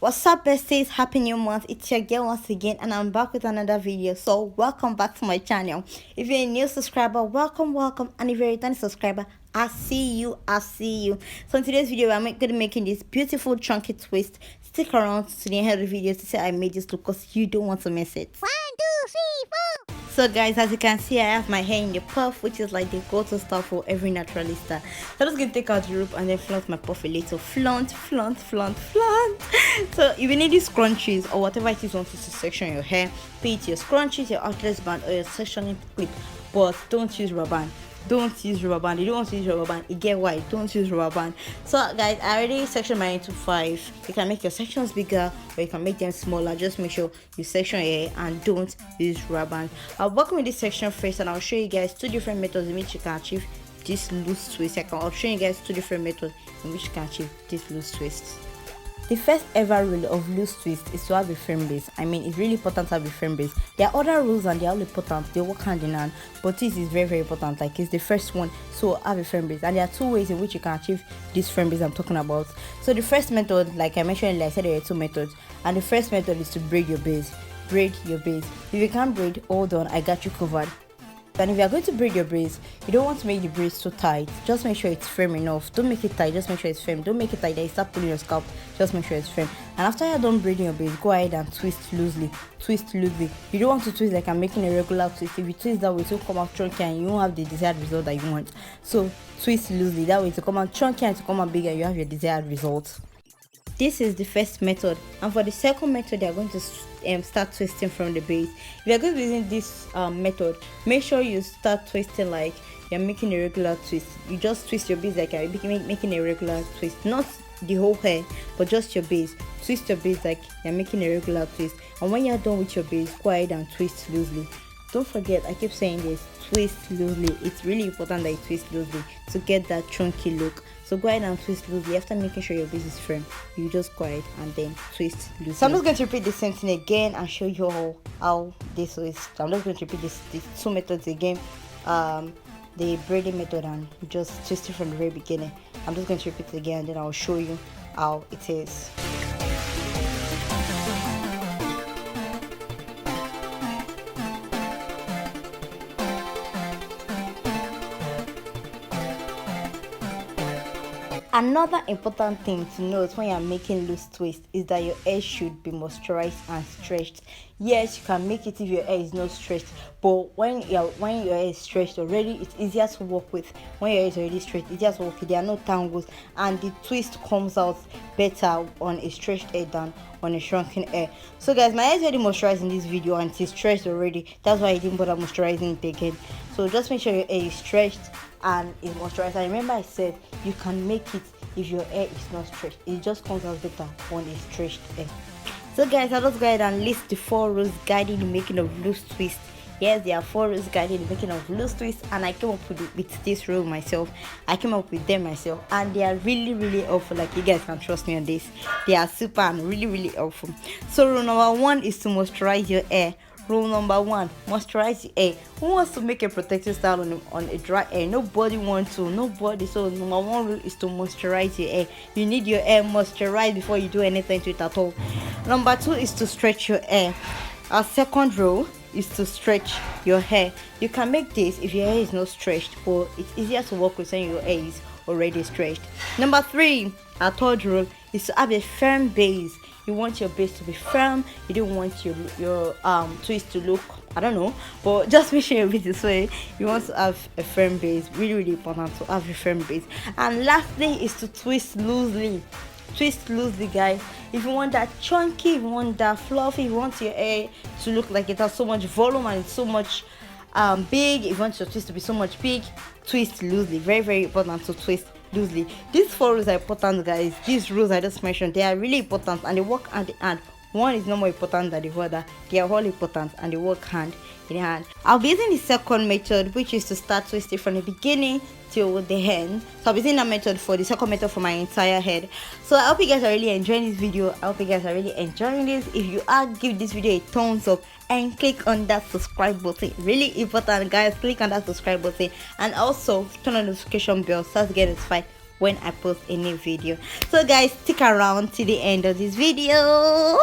What's up, besties? Happy new month. It's your girl once again, and I'm back with another video. So welcome back to my channel. If you're a new subscriber, welcome, and if you're a returning subscriber, I see you. So in today's video, I'm going to be making this beautiful chunky twist. Stick around to the end of the video to see I made this look, because you don't want to miss it. 1, 2, 3, 4. So guys, as you can see, I have my hair in the puff, which is like the go-to style for every naturalista. So I'm just gonna take out the rope and then flaunt my puff a little. Flaunt. So if you need these scrunchies or whatever it is you want to section your hair, be it your scrunchies, your outlets band, or your sectioning clip, but don't use rubber band. Don't use rubber band. You don't want to use rubber band. You get why? Don't use rubber band. So guys, I already sectioned mine into 5. You can make your sections bigger or you can make them smaller. Just make sure you section your hair and don't use rubber band. I'll work with this section first, and I'll show you guys 2 different methods in which you can achieve this loose twist. I'll show you guys 2 different methods in which you can achieve this loose twist. The first ever rule of loose twist is to have a firm base. I mean, it's really important to have a firm base. There are other rules and they are all important. They work hand in hand, but this is very important. Like, it's the first one. So have a firm base, and there are 2 ways in which you can achieve this firm base I'm talking about. So the first method, like I mentioned earlier, I said there are 2 methods, and the first method is to braid your base. Braid your base. If you can't braid, hold on, I got you covered. And if you are going to braid your braids, you don't want to make the braids too tight. Just make sure it's firm enough. Don't make it tight, just make sure it's firm. Don't make it tight that you start pulling your scalp. Just make sure it's firm. And after you're done braiding your braids, go ahead and twist loosely. You don't want to twist like I'm making a regular twist. If you twist that way, it will come out chunky and you won't have the desired result that you want. So twist loosely, that way to come out chunky and to come out bigger, you have your desired result. This is the first method, and for the second method, they are going to start twisting from the base. If you are going to be using this method, make sure you start twisting like you're making a regular twist. You just twist your base like you're making a regular twist, not the whole hair, but just your base. Twist your base like you're making a regular twist, and when you're done with your base, go ahead and twist loosely. Don't forget, I keep saying this, twist loosely. It's really important that you twist loosely to get that chunky look. So go ahead and twist loosely. After making sure your base is firm, you just go ahead and then twist loosely. So I'm just going to repeat the same thing again and show you how this is. So I'm just going to repeat these 2 methods again. The braiding method and just twist it from the very beginning. I'm just going to repeat it again and then I'll show you how it is. Another important thing to note when you're making loose twist is that your hair should be moisturized and stretched. Yes, you can make it if your hair is not stretched, but when your hair is stretched already, it's easier to work with. When your hair is already stretched, it's easier to work with. There are no tangles, and the twist comes out better on a stretched hair than on a shrunken hair. So guys, my hair is already moisturized in this video and it's stretched already. That's why I didn't bother moisturizing it again. So just make sure your hair is stretched and is moisturized. And remember, I said you can make it if your hair is not stretched. It just comes out better on a stretched hair. So guys, I'll just go ahead and list the 4 rules guiding the making of loose twist. Yes, there are 4 rules guiding the making of loose twist, and I came up with this rule myself. I came up with them myself, and they are really helpful. Like, you guys can trust me on this. They are super and really helpful. So rule number 1 is to moisturize your hair. Rule number 1, moisturize your hair. Who wants to make a protective style on a dry hair? Nobody wants to. Nobody. So number 1 rule is to moisturize your hair. You need your hair moisturized before you do anything to it at all. Number 2 is to stretch your hair. Our second rule is to stretch your hair. You can make this if your hair is not stretched, but it's easier to work with when your hair is already stretched. Number 3, our third rule is to have a firm base. You want your base to be firm. You don't want your twist to look, I don't know, but just make sure your base is way. You want to have a firm base. Really important to have a firm base. And lastly is to twist loosely. Twist loosely, guys. If you want that chunky, if you want that fluffy, if you want your hair to look like it has so much volume and it's so much big, if you want your twist to be so much big, twist loosely. Very important to twist loosely. These 4 rules are important, guys. These rules I just mentioned, they are really important and they work hand in hand. One is no more important than the other. They are all important and they work hand in hand. I'll be using the second method, which is to start twisting from the beginning till the end. So I'll be using that method for the second method for my entire head. So I hope you guys are really enjoying this video. I hope you guys are really enjoying this. If you are, give this video a thumbs up and click on that subscribe button. Really important, guys. Click on that subscribe button and also turn on the notification bell so to get notified when I post a new video. So guys, stick around till the end of this video.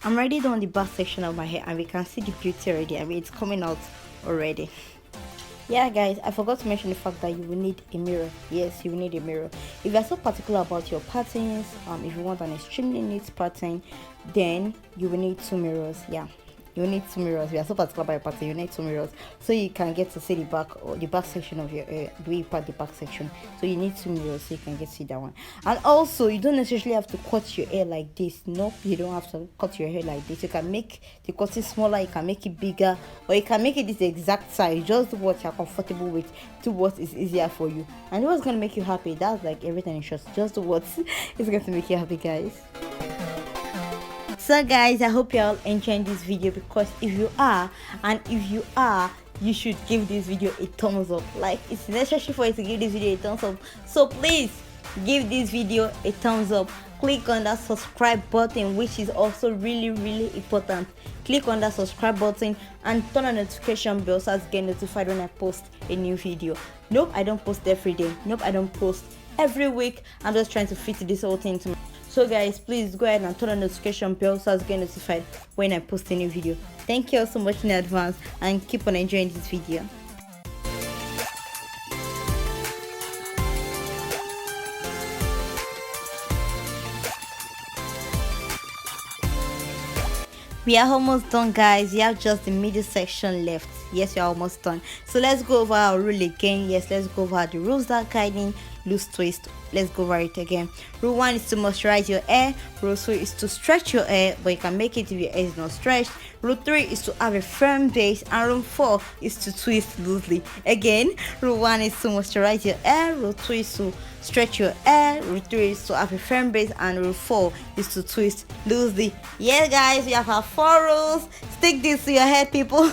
I'm already done the back section of my hair, and we can see the beauty already. I mean, it's coming out already. Yeah guys, I forgot to mention the fact that you will need a mirror. Yes, you will need a mirror. If you're so particular about your patterns, if you want an extremely neat pattern, then you will need 2 mirrors. Yeah, you need 2 mirrors. If you're so particular about your pattern, you need 2 mirrors, so you can get to see the back, or the back section of your hair, the way you part the back section. So you need 2 mirrors so you can get to see that one. And also, you don't necessarily have to cut your hair like this. Nope, you don't have to cut your hair like this. You can make the cutting smaller, you can make it bigger, or you can make it this exact size. Just do what you're comfortable with, do what is easier for you, and what's going to make you happy. That's like everything in short. Just do what is going to make you happy, guys. So guys, I hope you're all enjoying this video, because if you are, you should give this video a thumbs up. Like, it's necessary for you to give this video a thumbs up, so please give this video a thumbs up. Click on that subscribe button, which is also really important. Click on that subscribe button and turn on notification bell so as to get notified when I post a new video. Nope, I don't post every day. Nope, I don't post every week. I'm just trying to fit this whole thing to my... So guys, please go ahead and turn on notification bell so as to get notified when I post a new video. Thank you all so much in advance, and keep on enjoying this video. We are almost done, guys. We have just the middle section left. Yes, we are almost done. So let's go over our rule again. Yes, let's go over the rules that guiding loose twist. Let's go over it again. Rule 1 is to moisturize your hair. Rule 2 is to stretch your hair, but you can make it if your hair is not stretched. Rule 3 is to have a firm base, and rule 4 is to twist loosely. Again, rule 1 is to moisturize your hair. Rule 2 is to stretch your hair. Rule 3 is to have a firm base, and rule 4 is to twist loosely. Yeah guys, we have our 4 rules. Stick this to your head, people.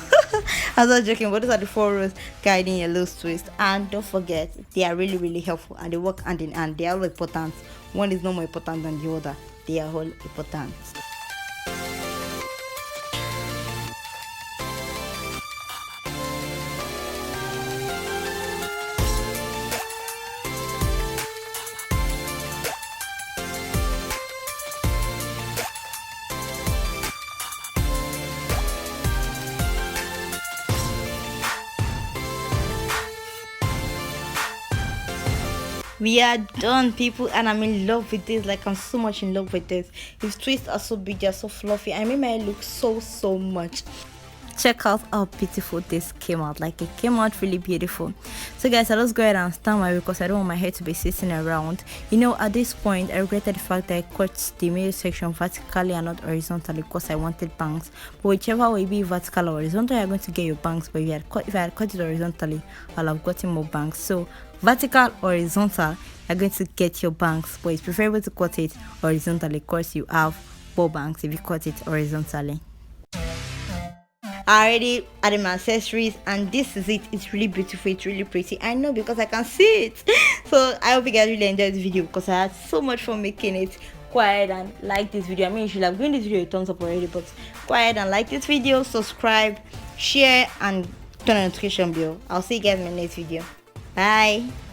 I'm not joking, but these are the 4 rules guiding your loose twist. And don't forget, they are really helpful, and they work hand in hand. They are all important. One is no more important than the other. They are all important. We are done, people, and I'm in love with this. Like, I'm so much in love with this. His twists are so big, they're so fluffy. I made my hair look so much. Check out how beautiful this came out. Like, it came out really beautiful. So guys, I'll just go ahead and stand my, because I don't want my hair to be sitting around. You know, at this point I regretted the fact that I cut the middle section vertically and not horizontally, because I wanted bangs. But whichever way, be vertical or horizontal, you're going to get your bangs. But if I had cut it horizontally, I'll have gotten more bangs. So vertical or horizontal, you're going to get your bangs, but it's preferable to cut it horizontally, because you have more bangs if you cut it horizontally. I already added my accessories, and this is it. It's really beautiful, it's really pretty. I know, because I can see it. So I hope you guys really enjoyed this video, because I had so much fun making it. Go ahead and like this video. I mean, you should have given this video a thumbs up already, but go ahead and like this video, subscribe, share, and turn on notification bell. I'll see you guys in my next video. Bye.